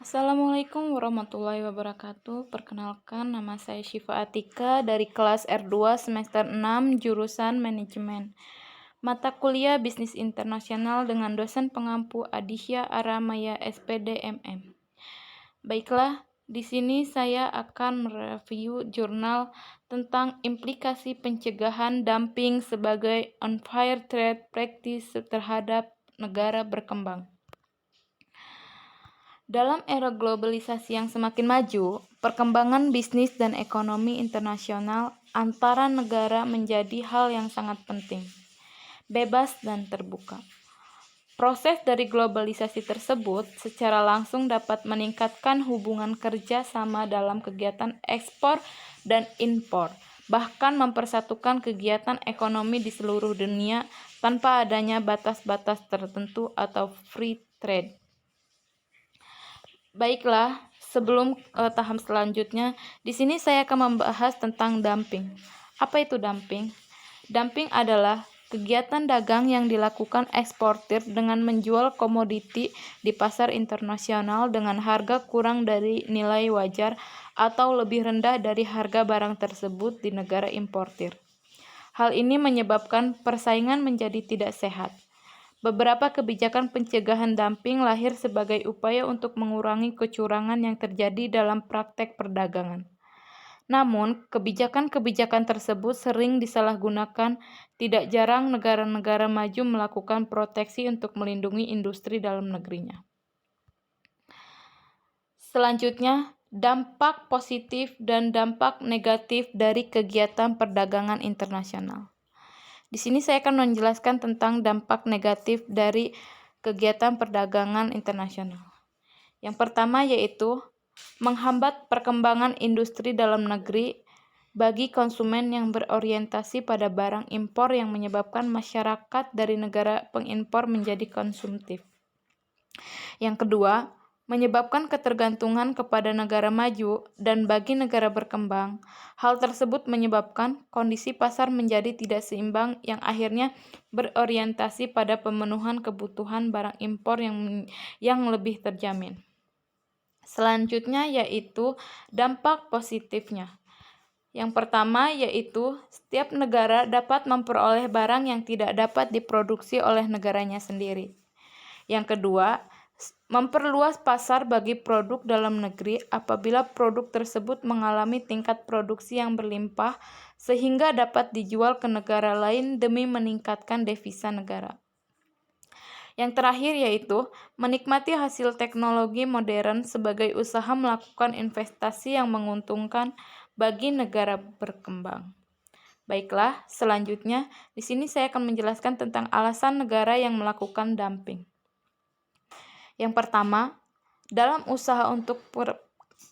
Assalamualaikum warahmatullahi wabarakatuh. Perkenalkan, nama saya Syifa Atika dari kelas R2 semester 6 jurusan Manajemen. Mata kuliah Bisnis Internasional dengan dosen pengampu Adisya Aramaya SPD MM. Baiklah, di sini saya akan mereview jurnal tentang implikasi pencegahan dumping sebagai unfair trade practice terhadap negara berkembang. Dalam era globalisasi yang semakin maju, perkembangan bisnis dan ekonomi internasional antara negara menjadi hal yang sangat penting, bebas dan terbuka. Proses dari globalisasi tersebut secara langsung dapat meningkatkan hubungan kerja sama dalam kegiatan ekspor dan impor, bahkan mempersatukan kegiatan ekonomi di seluruh dunia tanpa adanya batas-batas tertentu atau free trade. Baiklah, sebelum tahap selanjutnya, di sini saya akan membahas tentang dumping. Apa itu dumping? Dumping adalah kegiatan dagang yang dilakukan eksportir dengan menjual komoditi di pasar internasional dengan harga kurang dari nilai wajar atau lebih rendah dari harga barang tersebut di negara importir. Hal ini menyebabkan persaingan menjadi tidak sehat. Beberapa kebijakan pencegahan dumping lahir sebagai upaya untuk mengurangi kecurangan yang terjadi dalam praktek perdagangan. Namun, kebijakan-kebijakan tersebut sering disalahgunakan. Tidak jarang negara-negara maju melakukan proteksi untuk melindungi industri dalam negerinya. Selanjutnya, dampak positif dan dampak negatif dari kegiatan perdagangan internasional. Di sini saya akan menjelaskan tentang dampak negatif dari kegiatan perdagangan internasional. Yang pertama yaitu menghambat perkembangan industri dalam negeri bagi konsumen yang berorientasi pada barang impor yang menyebabkan masyarakat dari negara pengimpor menjadi konsumtif. Yang kedua, menyebabkan ketergantungan kepada negara maju dan bagi negara berkembang. Hal tersebut menyebabkan kondisi pasar menjadi tidak seimbang yang akhirnya berorientasi pada pemenuhan kebutuhan barang impor yang lebih terjamin. Selanjutnya yaitu dampak positifnya. Yang pertama yaitu setiap negara dapat memperoleh barang yang tidak dapat diproduksi oleh negaranya sendiri. Yang kedua, memperluas pasar bagi produk dalam negeri apabila produk tersebut mengalami tingkat produksi yang berlimpah sehingga dapat dijual ke negara lain demi meningkatkan devisa negara. Yang terakhir yaitu menikmati hasil teknologi modern sebagai usaha melakukan investasi yang menguntungkan bagi negara berkembang. Baiklah, selanjutnya di sini saya akan menjelaskan tentang alasan negara yang melakukan dumping. Yang pertama, dalam usaha untuk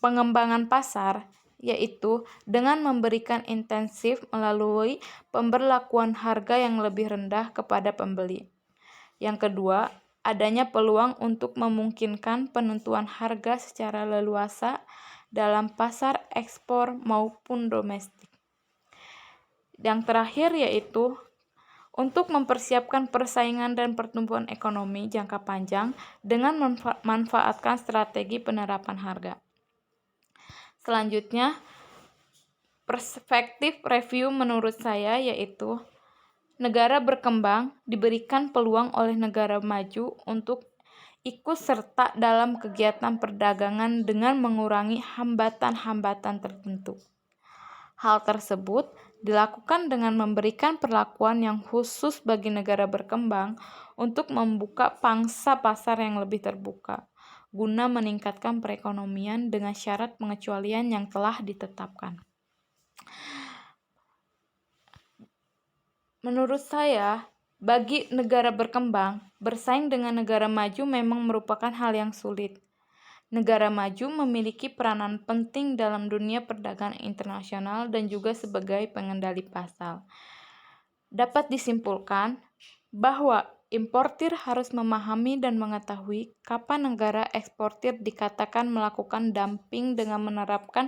pengembangan pasar, yaitu dengan memberikan intensif melalui pemberlakuan harga yang lebih rendah kepada pembeli. Yang kedua, adanya peluang untuk memungkinkan penentuan harga secara leluasa dalam pasar ekspor maupun domestik. Yang terakhir yaitu untuk mempersiapkan persaingan dan pertumbuhan ekonomi jangka panjang dengan memanfaatkan strategi penerapan harga. Selanjutnya, perspektif review menurut saya yaitu negara berkembang diberikan peluang oleh negara maju untuk ikut serta dalam kegiatan perdagangan dengan mengurangi hambatan-hambatan tertentu. Hal tersebut dilakukan dengan memberikan perlakuan yang khusus bagi negara berkembang untuk membuka pangsa pasar yang lebih terbuka, guna meningkatkan perekonomian dengan syarat pengecualian yang telah ditetapkan. Menurut saya, bagi negara berkembang, bersaing dengan negara maju memang merupakan hal yang sulit. Negara maju memiliki peranan penting dalam dunia perdagangan internasional dan juga sebagai pengendali pasar. Dapat disimpulkan bahwa importir harus memahami dan mengetahui kapan negara eksportir dikatakan melakukan dumping dengan menerapkan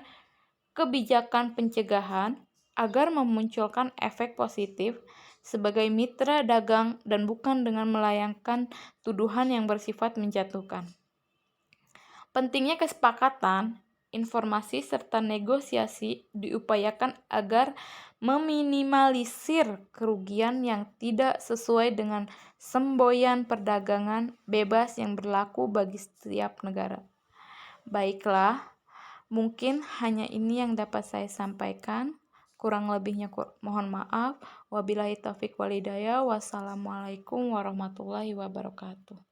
kebijakan pencegahan agar memunculkan efek positif sebagai mitra dagang dan bukan dengan melayangkan tuduhan yang bersifat menjatuhkan. Pentingnya kesepakatan, informasi, serta negosiasi diupayakan agar meminimalisir kerugian yang tidak sesuai dengan semboyan perdagangan bebas yang berlaku bagi setiap negara. Baiklah, mungkin hanya ini yang dapat saya sampaikan. Kurang lebihnya mohon maaf. Wabillahi taufik walhidayah. Wassalamualaikum warahmatullahi wabarakatuh.